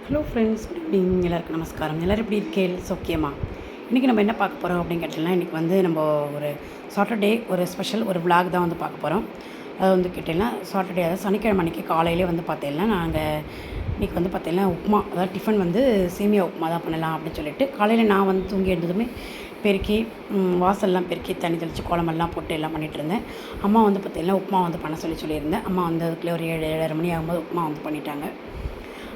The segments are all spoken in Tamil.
Hello friends, good evening. எல்லாருக்கும் நமஸ்காரம். எல்லோரும் எப்படி இருக்கேள்? ஓகேம்மா. இன்றைக்கி நம்ம என்ன பார்க்க போகிறோம் அப்படின்னு கேட்டிங்கன்னா, இன்றைக்கி வந்து நம்ம ஒரு சாட்டர்டே ஒரு ஸ்பெஷல் ஒரு விளாக் தான் வந்து பார்க்க போகிறோம். அது வந்து கேட்டிங்கன்னா சாட்டர்டே, அதாவது சனிக்கிழமை அன்றைக்கி காலையிலே வந்து பார்த்தீங்கன்னா நாங்கள் இன்றைக்கி வந்து பார்த்தீங்கன்னா உப்புமா, அதாவது டிஃபன் வந்து சேமியா உப்புமா தான் பண்ணலாம் அப்படின்னு சொல்லிட்டு காலையில் நான் வந்து தூங்கி எழுந்ததுமே பெருக்கி வாசல்லாம் பெருக்கி தண்ணி தெளித்து கோலமெல்லாம் போட்டு எல்லாம் பண்ணிகிட்டு இருந்தேன். அம்மா வந்து பார்த்தீங்கன்னா உப்புமா வந்து பண்ண சொல்லியிருந்தேன். அம்மா வந்து அதுக்குள்ளே ஒரு 7-7:30 மணி ஆகும்போது உப்புமா வந்து பண்ணிட்டாங்க.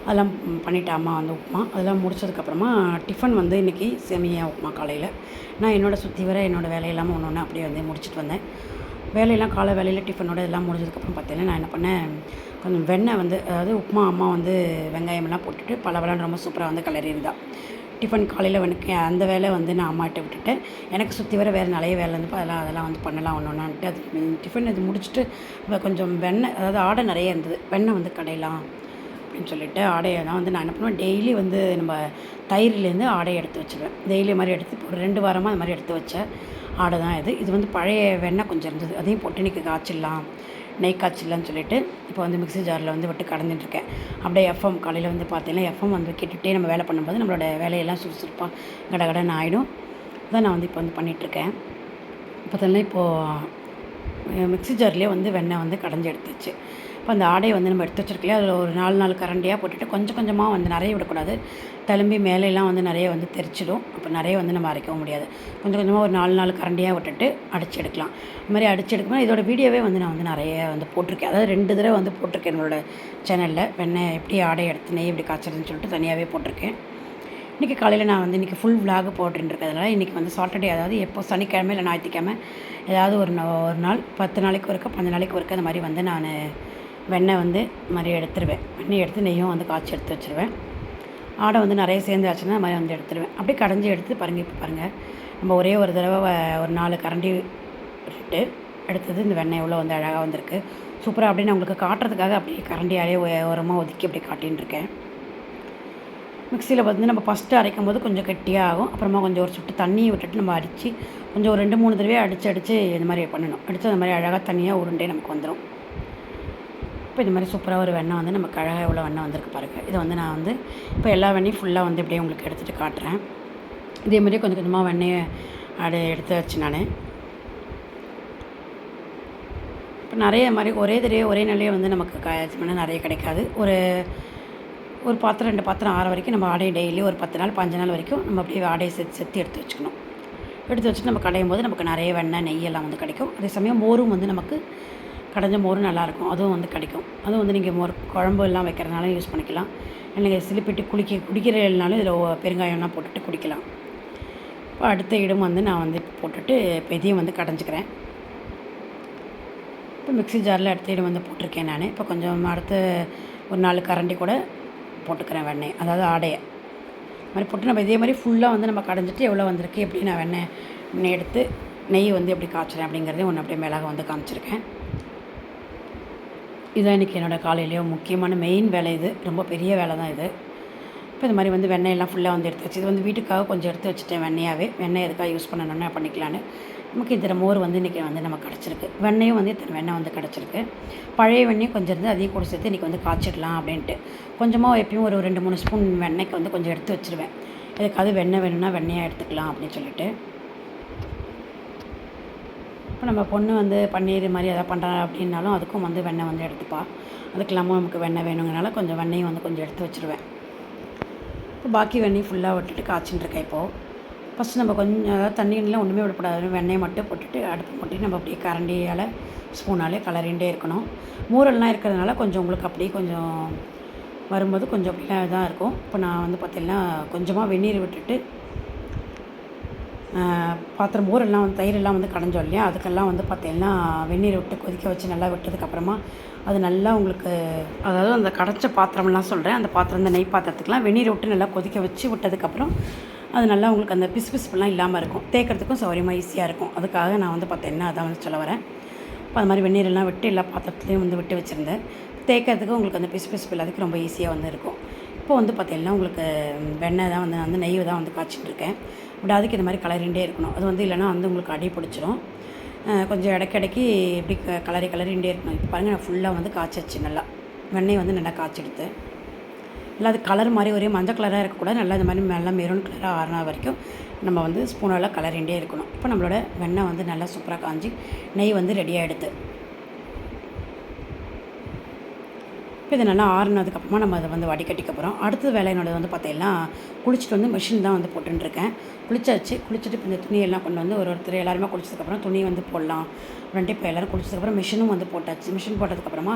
அதெல்லாம் பண்ணிவிட்டு அம்மா வந்து உப்புமா அதெல்லாம் முடிச்சதுக்கப்புறமா டிஃபன் வந்து இன்றைக்கி சேமியா உப்புமா காலையில். நான் சுற்றி வர என்னோடய வேலையெல்லாம் ஒன்று ஒன்று அப்படியே வந்து முடிச்சுட்டு வந்தேன். வேலையெல்லாம் காலை வேலையில் டிஃபனோட எல்லாம் முடிஞ்சதுக்கப்புறம் பார்த்தீங்கன்னா நான் என்ன பண்ணேன், கொஞ்சம் வெண்ணெய் வந்து, அதாவது உப்புமா அம்மா வந்து வெங்காயமெல்லாம் போட்டுட்டு பலவெல்லாம் ரொம்ப சூப்பராக வந்து கிளறியிருந்தா. டிஃபன் காலையில் எனக்கு அந்த வேலை வந்து நான் அம்மாட்ட விட்டுட்டேன். எனக்கு சுற்றி வர வேறு நிறைய வேலை இருந்தப்போ அதெல்லாம் வந்து பண்ணலாம் ஒன்று ஒன்றான்ட்டு அது டிஃபன் இது முடிச்சுட்டு கொஞ்சம் வெண்ணெய், அதாவது ஆடை நிறைய இருந்தது, வெண்ணெய் வந்து கடையலாம் அப்படின்னு சொல்லிட்டு ஆடையை தான் வந்து நான் என்ன பண்ணுவேன், டெய்லி வந்து நம்ம தயிர்லேருந்து ஆடையை எடுத்து வச்சுருவேன். டெய்லி மாதிரி எடுத்து ஒரு 2 வாரமாக அது மாதிரி எடுத்து வச்ச ஆடை தான் இது வந்து பழைய வெண்ணெய் கொஞ்சம் இருந்தது, அதையும் போட்டு இன்றைக்கி காய்ச்சிடலாம், நெய் காய்ச்சிடலான்னு சொல்லிட்டு இப்போ வந்து மிக்ஸி ஜாரில் வந்து விட்டு கடந்துட்டுருக்கேன். அப்படியே எஃப்எம் காலையில் வந்து பார்த்தீங்கன்னா எஃப்எம் வந்து கேட்டுகிட்டே நம்ம வேலை பண்ணும்போது நம்மளோட வேலையெல்லாம் சுறுசுறுப்பாக கடகடன்னு ஆகிடும். அதான் நான் வந்து இப்போ வந்து பண்ணிகிட்ருக்கேன். பார்த்தோன்னா இப்போது மிக்ஸி ஜார்லேயே வந்து வெண்ணெய் வந்து கடைஞ்சி எடுத்துச்சு. இப்போ அந்த ஆடையை வந்து நம்ம எடுத்து வச்சுருக்கலையே அதில் ஒரு 4 கரண்டியாக போட்டுட்டு கொஞ்சம் கொஞ்சமாக வந்து நிறைய விடக்கூடாது, தழும்பி மேலையெல்லாம் வந்து நிறைய வந்து தெரிச்சிடும். அப்போ நிறைய வந்து நம்ம அரைக்கவும் முடியாது. கொஞ்சம் கொஞ்சமாக ஒரு 4 கரண்டியாக விட்டுட்டு அடித்து எடுக்கலாம். இது மாதிரி அடித்து எடுக்கும்போது இதோட வீடியோவே வந்து நான் வந்து நிறைய வந்து போட்டிருக்கேன். அதாவது 2 தடவை வந்து போட்டிருக்கேன் என்னோட சேனலில். வெண்ணெய் எப்படி ஆடையை எடுத்து நெய் எப்படி காய்ச்சறதுன்னு சொல்லிட்டு தனியாகவே போட்டிருக்கேன். இன்றைக்கி காலையில் நான் வந்து இன்றைக்கி ஃபுல் விளாக் போட்டுருக்கிறதுனால இன்றைக்கி வந்து சாட்டர்டே, அதாவது எப்போ சனிக்கிழமை இல்லை ஞாயிற்றுக்கிழமை ஏதாவது ஒரு நாள் 10 நாளைக்கு ஒருக்க 15 நாளைக்கு ஒருக்க அந்த மாதிரி வந்து நான் வெண்ணெய் வந்து மாதிரி எடுத்துருவேன். வெண்ணெய் எடுத்து நெய்யும் வந்து காய்ச்சி எடுத்து வச்சுருவேன். ஆடை வந்து நிறைய சேர்ந்து ஆச்சுன்னா அது மாதிரி வந்து எடுத்துருவேன். அப்படியே கடைஞ்சி எடுத்து பாருங்கள். இப்போ பாருங்கள், நம்ம ஒரே ஒரு தடவை ஒரு 4 கரண்டி விட்டு எடுத்தது இந்த வெண்ணெய் எவ்வளோ வந்து அழகாக வந்திருக்கு, சூப்பராக. அப்படின்னு நான் உங்களுக்கு காட்டுறதுக்காக அப்படியே கரண்டியாலே ஓரமாக ஒதுக்கி அப்படி காட்டின்னு இருக்கேன். மிக்சியில் வந்து நம்ம ஃபஸ்ட்டு அரைக்கும் போது கொஞ்சம் கெட்டியாக ஆகும். அப்புறமா கொஞ்சம் ஒரு சுட்டு தண்ணியை விட்டுட்டு நம்ம அடித்து கொஞ்சம் ஒரு 2-3 தடவை அடித்து இந்த மாதிரி பண்ணணும். அடித்து அந்த மாதிரி அழகாக தண்ணியாக உருண்டே நமக்கு வந்துடும். இப்போ இந்த மாதிரி சூப்பராக ஒரு வெண்ணெய் வந்து நமக்கு அழகாக எவ்வளோ வெண்ணெய் வந்திருக்கு பாருங்கள். இதை வந்து நான் வந்து இப்போ எல்லா வெண்ணையும் ஃபுல்லாக வந்து இப்படியே உங்களுக்கு எடுத்துகிட்டு காட்டுறேன். இதே மாதிரியே கொஞ்சம் கொஞ்சமாக வெண்ணெயை எடுத்து வச்சு நான் இப்போ நிறைய மாதிரி ஒரே தடவை ஒரே நிலையே வந்து நமக்கு காய்ச்சி நிறைய கிடைக்காது. ஒரு பாத்திரம் 2 பாத்திரம் ஆற வரைக்கும் நம்ம ஆடையை டெய்லி ஒரு 10 நாள் 15 நாள் வரைக்கும் நம்ம அப்படியே ஆடையை சேர்த்து எடுத்து வச்சுக்கணும். எடுத்து வச்சுட்டு நம்ம கடையும் போது நமக்கு நிறைய வெண்ணெய் நெய்யெல்லாம் வந்து கிடைக்கும். அதே சமயம் மோரும் வந்து நமக்கு கடைஞ்ச மோரும் நல்லாயிருக்கும், அதுவும் வந்து கிடைக்கும். அதுவும் வந்து நீங்கள் மோர் குழம்பு எல்லாம் வைக்கிறதுனால யூஸ் பண்ணிக்கலாம். நீங்கள் சிலிப்பிட்டு குடிக்கிறதுனாலும் இதில் பெருங்காயம்லாம் போட்டுட்டு குடிக்கலாம். இப்போ அடுத்த இடம் வந்து நான் வந்து போட்டுட்டு இப்போ இதையும் வந்து கடைஞ்சிக்கிறேன். இப்போ மிக்ஸி ஜாரில் அடுத்த இடம் வந்து போட்டிருக்கேன் நான். இப்போ கொஞ்சம் அடுத்து ஒரு 4 கரண்டி கூட போட்டுக்கிறேன் வெண்ணெய், அதாவது ஆடையை மாதிரி போட்டு நம்ம இதே மாதிரி ஃபுல்லாக வந்து நம்ம கடைஞ்சிட்டு எவ்வளோ வந்திருக்கு, எப்படி நான் வெண்ணெய் எடுத்து நெய் வந்து எப்படி காய்ச்சுறேன் அப்படிங்கிறதையும் ஒன்று அப்படியே மேலாக வந்து காமிச்சிருக்கேன். இதுதான் இன்றைக்கி என்னோடய காலையிலேயோ முக்கியமான மெயின் வேலை. இது ரொம்ப பெரிய வேலை தான் இது. இப்போ இந்த மாதிரி வந்து வெண்ணெயெல்லாம் ஃபுல்லாக வந்து எடுத்து வச்சு இது வந்து வீட்டுக்காக கொஞ்சம் எடுத்து வச்சுட்டேன். வெண்ணெய் எதுக்காக யூஸ் பண்ணணுன்னா பண்ணிக்கலான்னு. நமக்கு இத்தனை மோர் வந்து இன்றைக்கி வந்து நமக்கு கிடச்சிருக்கு. வெண்ணெயும் வந்து இத்தனை வெண்ணெய் வந்து கிடச்சிருக்கு. பழைய வெண்ணெயும் கொஞ்சம் இருந்து அதையும் கூட சேர்த்து இன்றைக்கி வந்து காய்ச்சிடலாம் அப்படின்ட்டு கொஞ்சமாக எப்பயும் ஒரு 2-3 ஸ்பூன் வெண்ணெய்க்கு வந்து கொஞ்சம் எடுத்து வச்சுருவேன். எதுக்காவது வெண்ணெய் வேணும்னா வெண்ணெயாக எடுத்துக்கலாம் அப்படின்னு சொல்லிட்டு. இப்போ நம்ம பொண்ணு வந்து பன்னீர் மாதிரி எதாவது பண்ணுறா அப்படின்னாலும் அதுக்கும் வந்து வெண்ணெய் வந்து எடுத்துப்பா. அதுக்கு இல்லாமல் நமக்கு வெண்ணெய் வேணுங்கிறனால கொஞ்சம் வெண்ணெயும் வந்து கொஞ்சம் எடுத்து வச்சுருவேன். இப்போ பாக்கி வெண்ணெய் ஃபுல்லாக விட்டுட்டு காய்ச்சின்னு இருக்கேன். இப்போது ஃபஸ்ட்டு நம்ம கொஞ்சம் அதாவது தண்ணியெல்லாம் ஒன்றுமே விடக்கூடாது, வெண்ணெயை மட்டும் போட்டுட்டு அடுப்பு போட்டு நம்ம அப்படியே கரண்டியால் ஸ்பூனாலே கலரிண்டே இருக்கணும். மூரெல்லாம் இருக்கிறதுனால கொஞ்சம் உங்களுக்கு அப்படியே கொஞ்சம் வரும்போது கொஞ்சம் அப்படிலாம் இதாக இருக்கும். இப்போ நான் வந்து பார்த்திங்கன்னா கொஞ்சமாக வெந்நீர் விட்டுட்டு பாத்திரம் மோரெல்லாம் வந்து தயிரெல்லாம் வந்து கடைஞ்சோம் இல்லையா, அதுக்கெல்லாம் வந்து பார்த்திங்கன்னா வெந்நீர் விட்டு கொதிக்க வச்சு நல்லா விட்டதுக்கப்புறமா அது நல்லா உங்களுக்கு, அதாவது அந்த கடைச்ச பாத்திரம்லாம் சொல்கிறேன், அந்த பாத்திரம் இந்த நெய் பாத்திரத்துக்கெலாம் வெந்நீர் விட்டு நல்லா கொதிக்க வச்சு விட்டதுக்கப்புறம் அது நல்லா உங்களுக்கு அந்த பிசுபிசுப்புலாம் இல்லாமல் இருக்கும், தேய்க்கிறதுக்கும் சௌகரியமாக ஈஸியாக இருக்கும். அதுக்காக நான் வந்து பார்த்திங்கன்னா அதான் வந்து சொல்ல வரேன். இப்போ அது மாதிரி வெந்நீரெல்லாம் விட்டு எல்லா பாத்திரத்துலேயும் வந்து விட்டு வச்சுருந்தேன். தேய்க்கிறதுக்கு உங்களுக்கு அந்த பிசுபிசுப்பு இல்லாததுக்கு ரொம்ப ஈஸியாக வந்து இருக்கும். இப்போ வந்து பார்த்திங்கன்னா உங்களுக்கு வெண்ணெய் தான் வந்து நான் வந்து நெய் தான் வந்து காய்ச்சிட்ருக்கேன். பட் அதுக்கு இந்த மாதிரி கலரிண்டே இருக்கணும். அது வந்து இல்லைனா வந்து உங்களுக்கு அடி பிடிச்சிரும். கொஞ்சம் இடைக்கி இப்படி கலரிண்டே இருக்கணும். இப்போ பாருங்கள், நான் ஃபுல்லாக வந்து காய்ச்சாச்சு. நல்லா வெண்ணெய் வந்து நல்லா காய்ச்சி எடுத்து நல்லா அது கலர் மாதிரி ஒரே மஞ்சள் கலராக இருக்கக்கூடாது, நல்லா இந்த மாதிரி நல்லா மெரூன் கலராக ஆறுன வரைக்கும் நம்ம வந்து ஸ்பூனால் கலரிண்டே இருக்கணும். இப்போ நம்மளோட வெண்ணெய் வந்து நல்லா சூப்பராக காஞ்சி நெய் வந்து ரெடியாக எடுத்து இப்போ இது நல்லா ஆறுனதுக்கப்புறமா நம்ம அதை வந்து வடிகட்டிக்க போகிறோம். அடுத்த வேலை என்னோடது வந்து பார்த்தீங்கன்னா குளிச்சுட்டு வந்து மிஷின் தான் வந்து போட்டுருக்கேன். குளிச்சுட்டு இப்போ இந்த துணியெல்லாம் கொண்டு வந்து ஒருத்தர் எல்லாருமே குளிச்சதுக்கப்புறம் துணி வந்து போடலாம் அப்படின்ட்டு இப்போ எல்லோரும் குளிச்சதுக்கப்புறம் மிஷினும் வந்து போட்டாச்சு. மிஷின் போட்டதுக்கப்புறமா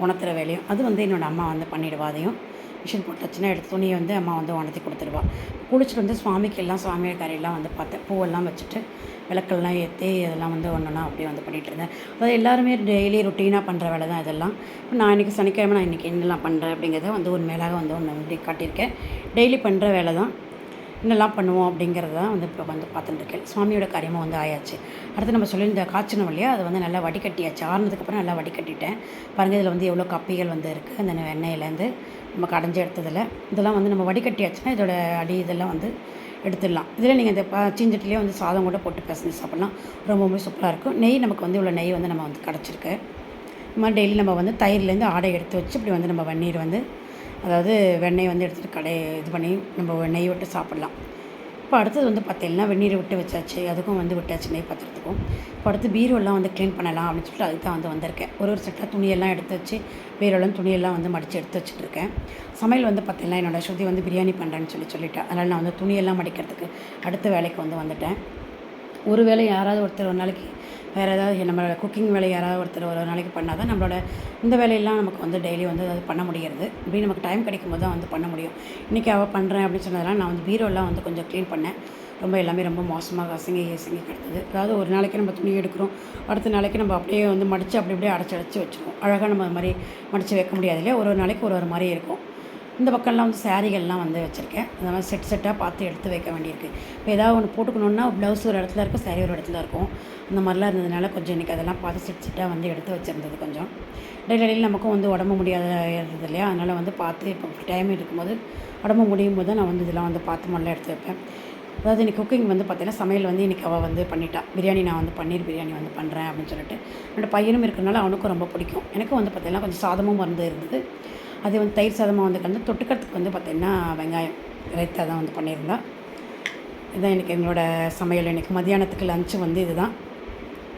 உணர்த்துற வேலையும் அது வந்து என்னோடய அம்மா வந்து பண்ணிவிடுவா. அதையும் மிஷின் போட்டாச்சுன்னா எடுத்து துணியை வந்து அம்மா வந்து உணர்த்தி கொடுத்துருவா. குளிச்சுட்டு வந்து சுவாமிக்கு எல்லாம் சுவாமியோட கரையெல்லாம் வந்து பார்த்தேன், பூவெல்லாம் வச்சுட்டு விளக்கெல்லாம் ஏற்றி அதெல்லாம் வந்து ஒன்றுனா அப்படியே வந்து பண்ணிகிட்டு இருந்தேன். அதாவது எல்லாருமே டெய்லி ரொட்டீனாக பண்ணுற வேலை தான் இதெல்லாம். நான் இன்றைக்கி சனிக்கிழமை நான் இன்றைக்கி என்னெல்லாம் பண்ணுறேன் அப்படிங்கிறத வந்து ஒரு மேலாக வந்து ஒன்று வந்து காட்டியிருக்கேன். டெய்லி பண்ணுற வேலை தான், என்னெல்லாம் பண்ணுவோம் அப்படிங்கிறத தான் வந்து இப்போ வந்து பார்த்துட்டுருக்கேன். சுவாமியோட காரியமாக வந்து ஆயாச்சு. அடுத்து நம்ம சொல்லியிருந்த காய்ச்சணும் இல்லையா, அதை வந்து நல்லா வடிகட்டியாச்சு. ஆறுனதுக்கப்புறம் நல்லா வடிகட்டிட்டேன். பாருங்கள் இதில் வந்து எவ்வளோ கப்பிகள் வந்து இருக்குது அந்த எண்ணெயிலேருந்து நம்ம கடைஞ்சி எடுத்ததில். இதெல்லாம் வந்து நம்ம வடிகட்டியாச்சுன்னா இதோட அடி இதெல்லாம் வந்து எடுத்துடலாம். இதில் நீங்கள் இந்த சீஞ்சட்டிலே வந்து சாதம் கூட போட்டு பிசைஞ்சு சாப்பிட்லாம், ரொம்பவுமே சூப்பராக இருக்கும். நெய் நமக்கு வந்து இவ்வளோ நெய் வந்து நம்ம வந்து கிடச்சிருக்கு. இந்த மாதிரி டெய்லி நம்ம வந்து தயிர்லேருந்து ஆடை எடுத்து வச்சு இப்படி வந்து நம்ம வெந்நீர் வந்து அதாவது வெண்ணெய் வந்து எடுத்துகிட்டு இது பண்ணி நம்ம நெய் விட்டு சாப்பிட்லாம். இப்போ அடுத்தது வந்து பார்த்தீங்கன்னா வெந்நீரை விட்டு வச்சாச்சு, அதுக்கும் வந்து விட்டாச்சு நெய் பாத்திரத்துக்கும். இப்போ அடுத்து பீரோலாம் வந்து க்ளீன் பண்ணலாம் அப்படின்னு சொல்லிட்டு அதுக்கு தான் வந்து வந்திருக்கேன். ஒரு செட்டாக துணியெல்லாம் எடுத்து வச்சு பீரோலாம் துணியெல்லாம் வந்து மடித்து எடுத்து வச்சுட்ருக்கேன். சமையல் வந்து பார்த்தீங்கன்னா என்னோடய ஸ்ருதி வந்து பிரியாணி பண்ணுறேன்னு சொல்லிட்டேன். அதனால் நான் வந்து துணியெல்லாம் மடிக்கிறதுக்கு அடுத்த வேலைக்கு வந்து வந்துட்டேன். ஒரு வேளை யாராவது ஒருத்தர் ஒரு நாளைக்கு வேறு ஏதாவது நம்மளோட குக்கிங் வேலை யாராவது ஒருத்தர் ஒரு நாளைக்கு பண்ணால் தான் நம்மளோட இந்த வேலையெல்லாம் நமக்கு வந்து டெய்லி வந்து அது பண்ண முடிகிறது. இப்படி நமக்கு டைம் கிடைக்கும் போது தான் வந்து பண்ண முடியும். இன்றைக்கி அவள் பண்ணுறேன் அப்படின்னு சொன்னதெல்லாம் நான் வந்து பீரோலாம் வந்து கொஞ்சம் க்ளீன் பண்ணேன். ரொம்ப எல்லாமே ரொம்ப மோசமாக அசிங்கி கிடந்தது. அதாவது ஒரு நாளைக்கு நம்ம துணி எடுக்கிறோம், அடுத்த நாளைக்கு நம்ம அப்படியே வந்து மடித்து அப்படி அப்படியே அடைச்சி வச்சுருவோம். அழகாக நம்ம அது மாதிரி மடித்து வைக்க முடியாது இல்லையா, ஒரு நாளைக்கு ஒரு மாதிரி இருக்கும். இந்த பக்கம்லாம் வந்து சாரீகள்லாம் வந்து வச்சுருக்கேன். அந்த மாதிரி செட்டாக பார்த்து எடுத்து வைக்க வேண்டியிருக்கு. இப்போ ஏதாவது ஒன்று போட்டுக்கணுன்னா ப்ளவுஸ் ஒரு இடத்துல இருக்கும், சாரீ ஒரு இடத்துல இருக்கும். அந்த மாதிரிலாம் இருந்ததுனால கொஞ்சம் இன்றைக்கி அதெல்லாம் பார்த்து செட்டாக வந்து எடுத்து வச்சுருந்தது. கொஞ்சம் டெய்லி நமக்கும் வந்து உடம்பு முடியாத இருந்தது இல்லையா, அதனால் வந்து பார்த்து இப்போ டைம் இருக்கும்போது உடம்பு முடியும் போது நான் வந்து இதெல்லாம் வந்து பார்த்து முதல்ல எடுத்து வைப்பேன். அதாவது இன்றைக்கி குக்கிங் வந்து பார்த்திங்கன்னா சமையல் வந்து இன்றைக்கி அவள் வந்து பண்ணிட்டாள். பிரியாணி நான் வந்து பன்னீர் பிரியாணி வந்து பண்ணுறேன் அப்படின்னு சொல்லிட்டு என்னோடய பையனும் இருக்கிறனால அவனுக்கும் ரொம்ப பிடிக்கும். எனக்கும் வந்து பார்த்திங்கன்னா கொஞ்சம் சாதமும் வந்து இருந்தது. அது வந்து தயிர் சாதமாக வந்து கலந்து தொட்டுக்கிறதுக்கு வந்து பார்த்திங்கன்னா வெங்காயம் ரைத்தா தான் வந்து பண்ணியிருந்தேன். இதுதான் எனக்கு எங்களோட சமையல். எனக்கு மத்தியானத்துக்கு லஞ்சு வந்து இதுதான்.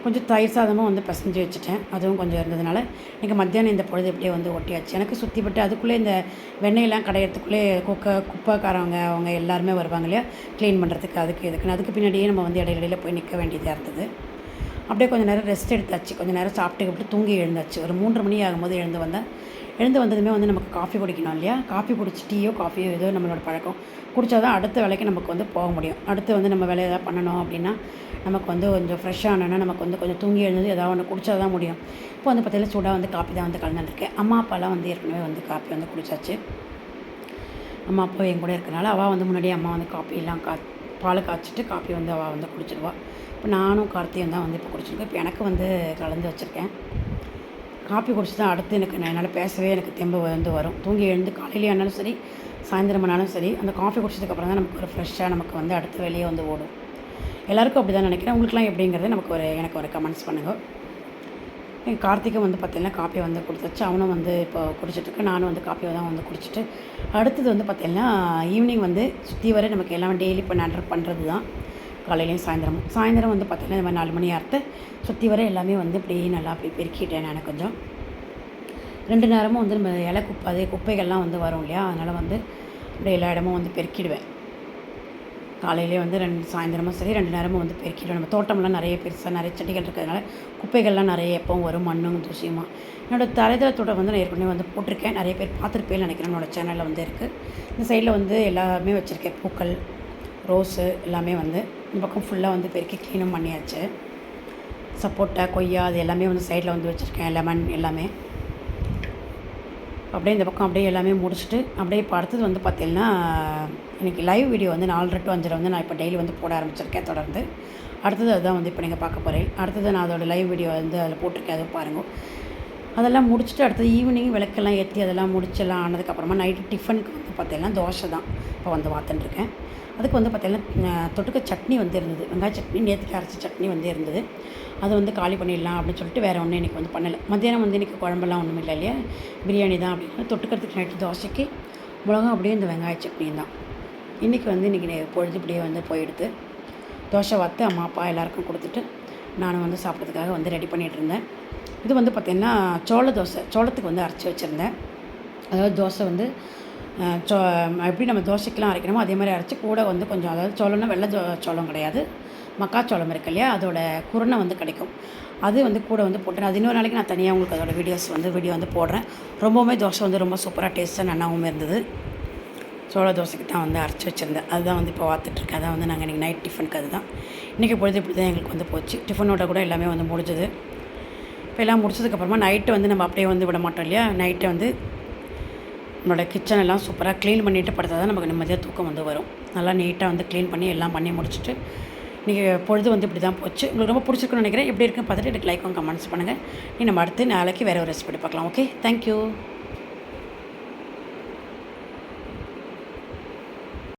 கொஞ்சம் தயிர் சாதமும் வந்து பிசைஞ்சு வச்சுட்டேன், அதுவும் கொஞ்சம் இருந்ததுனால எனக்கு மத்தியானம் இந்த பொழுது எப்படியே வந்து ஒட்டியாச்சு. எனக்கு சுற்றிப்பட்டு அதுக்குள்ளே இந்த வெண்ணெயெல்லாம் கடையிறதுக்குள்ளே குப்பைக்காரவங்க அவங்க எல்லாருமே வருவாங்க இல்லையா க்ளீன் பண்ணுறதுக்கு, அதுக்கு பின்னாடியே நம்ம வந்து இடையில போய் நிற்க வேண்டியதாக இருந்தது. அப்படியே கொஞ்சம் நேரம் ரெஸ்ட் எடுத்தாச்சு, கொஞ்சம் நேரம் சாப்பிட்டு தூங்கி எழுந்தாச்சு. ஒரு 3:30 மணி ஆகும்போது எழுந்து வந்ததுமே வந்து நமக்கு காஃபி குடிக்கணும் இல்லையா, காஃபி குடிச்சு டீயோ காஃபியோ ஏதோ நம்மளோட பழக்கம் குடித்தா தான் அடுத்த வேலைக்கு நமக்கு வந்து போக முடியும். அடுத்து வந்து நம்ம வேலை எதாவது பண்ணணும் அப்படின்னா நமக்கு வந்து கொஞ்சம் ஃப்ரெஷ்ஷானோன்னா நமக்கு வந்து கொஞ்சம் தூங்கி எழுந்தது ஏதாவது ஒன்று குடித்தா தான் முடியும். இப்போ வந்து பார்த்திங்கன்னா சூடாக வந்து காஃபி தான் வந்து கலந்துருக்கேன். அம்மா அப்பாலாம் வந்து ஏற்கனவே வந்து காஃபி வந்து குடித்தாச்சு. அம்மா அப்பா என் கூட இருக்கிறனால அவள் வந்து முன்னாடியே அம்மா வந்து காஃபியெல்லாம் பால் காய்ச்சிட்டு காஃபி வந்து அவள் வந்து குடிச்சிடுவாள். இப்போ நானும் கார்த்தியும் தான் வந்து இப்போ குடிச்சிருக்கேன். இப்போ எனக்கு வந்து கலந்து வச்சுருக்கேன். காஃபி குடிச்சு தான் அடுத்து என்னால் பேசவே எனக்கு தெம்பு வந்து வரும். தூங்கி எழுந்து காலையிலே ஆனாலும் சரி சாயந்தரம் ஆனாலும் சரி அந்த காஃபி குடிச்சதுக்கப்புறம் தான் நமக்கு ஒரு ஃப்ரெஷ்ஷாக நமக்கு வந்து அடுத்த வேலையே வந்து ஓடும். எல்லாருக்கும் அப்படி தான் நினைக்கிறேன். உங்களுக்குலாம் எப்படிங்கிறது எனக்கு ஒரு கமெண்ட்ஸ் பண்ணுங்கள். என் கார்த்திக்கும் வந்து பார்த்திங்கன்னா காஃபி வந்து கொடுத்துச்சு, அவனும் வந்து இப்போ குடிச்சிட்ருக்கு. நானும் வந்து காஃபியை தான் வந்து குடிச்சிட்டு அடுத்தது வந்து பார்த்திங்கன்னா ஈவினிங் வந்து சுற்றி வர நமக்கு எல்லாமே டெய்லி இப்போ பண்ணுறது தான். காலையிலையும் சாயந்தரம் வந்து பார்த்திங்கன்னா இந்த மாதிரி 4 மணி ஆர்த்து சுற்றி வர எல்லாமே வந்து இப்படி நல்லா அப்படி பெருக்கிட்டேன். நான் கொஞ்சம் 2 நேரமும் வந்து நம்ம இலை குப்பைகள்லாம் வந்து வரும் இல்லையா, அதனால் வந்து அப்படியே எல்லா இடமும் வந்து பெருக்கிடுவேன். காலையிலே வந்து சாயந்தரமும் சரி 2 நேரமும் வந்து பெருக்கிடுவேன். நம்ம தோட்டம்லாம் நிறைய பெருசாக நிறைய செடிகள் இருக்கிறதுனால குப்பைகள்லாம் நிறைய எப்பவும் வரும், மண்ணும் தூசியுமா. என்னோடய தரைதள தோட்டம் வந்து நான் ஏற்கனவே வந்து போட்டிருக்கேன். நிறைய பேர் பார்த்துருப்பேன்னு நினைக்கிறேன். என்னோடய சேனலில் வந்து இருக்குது. இந்த சைடில் வந்து எல்லாமே வச்சுருக்கேன், பூக்கள் ரோஸு எல்லாமே வந்து இந்த பக்கம் ஃபுல்லாக வந்து பெருக்கி க்ளீனும் பண்ணியாச்சு. சப்போட்டா கொய்யா அது எல்லாமே வந்து சைடில் வந்து வச்சுருக்கேன், லெமன் எல்லாமே. அப்படியே இந்த பக்கம் அப்படியே எல்லாமே முடிச்சுட்டு அப்படியே இப்போ அடுத்தது வந்து பார்த்திங்கன்னா இன்றைக்கி லைவ் வீடியோ வந்து 4:30 to 5:30 வந்து நான் இப்போ டெய்லி வந்து போட ஆரம்பிச்சிருக்கேன் தொடர்ந்து. அடுத்தது அதுதான் வந்து இப்போ நீங்கள் பார்க்க போகிறேன். அடுத்தது நான் அதோடய லைவ் வீடியோ வந்து அதில் போட்டிருக்கேன், அதை பாருங்கள். அதெல்லாம் முடிச்சுட்டு அடுத்தது ஈவினிங் விளக்கெல்லாம் ஏற்றி அதெல்லாம் முடிச்செல்லாம் ஆனதுக்கப்புறமா நைட்டு டிஃபனுக்கு வந்து பார்த்திங்கன்னா தோசை தான் இப்போ வந்து பார்த்துட்டுருக்கேன். அதுக்கு வந்து பார்த்திங்கன்னா தொட்டுக்க சட்னி வந்து இருந்தது, வெங்காய சட்னி, நேற்றுக்கு அரைச்ச சட்னி வந்து இருந்தது. அதை வந்து காலி பண்ணிடலாம் அப்படின்னு சொல்லிட்டு வேறு ஒன்றும் இன்றைக்கி வந்து பண்ணலை. மத்தியானம் வந்து இன்றைக்கி குழம்பெல்லாம் ஒன்றும் இல்லை இல்லையா, பிரியாணி தான். அப்படின்னா தொட்டுக்கிறதுக்கு நைட்டு தோசைக்கு மிளகாய் அப்படியே இந்த வெங்காய சட்னியும் தான். இன்றைக்கி பொழுது இப்படியே வந்து போயிடுது. தோசை வார்த்து அம்மா அப்பா எல்லாேருக்கும் கொடுத்துட்டு நானும் வந்து சாப்பிட்றதுக்காக வந்து ரெடி பண்ணிகிட்ருந்தேன். இது வந்து பார்த்திங்கன்னா சோளத்துக்கு வந்து அரைச்சி வச்சுருந்தேன். அதாவது தோசை வந்து எப்படி நம்ம தோசைக்கெலாம் அரைக்கணுமோ அதே மாதிரி அரைச்சி கூட வந்து கொஞ்சம், அதாவது சோளம்னா வெள்ளை சோளம் கிடையாது, மக்காச்சோளம் இருக்கு இல்லையா, அதோட குருணை வந்து கிடைக்கும். அது வந்து கூட வந்து போட்டேன். அது இன்னொரு நாளைக்கு நான் தனியாக உங்களுக்கு அதோட வீடியோ வந்து போடுறேன். ரொம்பவுமே தோசை வந்து ரொம்ப சூப்பராக டேஸ்ட்டாக நல்லாவும் இருந்தது. சோள தோசைக்கு தான் வந்து அரைச்சி வச்சுருந்தேன். அதுதான் வந்து இப்போ வார்த்துட்ருக்கேன். அதான் வந்து நாங்கள் இன்றைக்கி நைட் டிஃபனுக்கு அதுதான். இன்றைக்கி பொழுது இப்படி தான் எங்களுக்கு வந்து போச்சு. டிஃபனோட கூட எல்லாமே வந்து முடிஞ்சது. இப்போ எல்லாம் முடிச்சதுக்கப்புறமா நைட்டு வந்து நம்ம அப்படியே வந்து விட மாட்டோம் இல்லையா, நைட்டை வந்து நம்மளோட கிச்சன் எல்லாம் சூப்பராக க்ளீன் பண்ணிவிட்டு படுத்தா தான் நமக்கு நிம்மதியாக தூக்கம் வந்து வரும். நல்லா நீட்டாக வந்து க்ளீன் பண்ணி எல்லாம் பண்ணி முடிச்சுட்டு இன்றைக்கி பொழுது வந்து இப்படி தான் போச்சு. உங்களுக்கு ரொம்ப பிடிச்சிருக்குன்னு நினைக்கிறேன். எப்படி இருக்குன்னு பார்த்துட்டு எனக்கு லைக்கும் கமெண்ட்ஸ் பண்ணுங்கள். நம்ம அடுத்து நாளைக்கு வேறு ஒரு ரெசிபி பார்க்கலாம். Okay, thank you.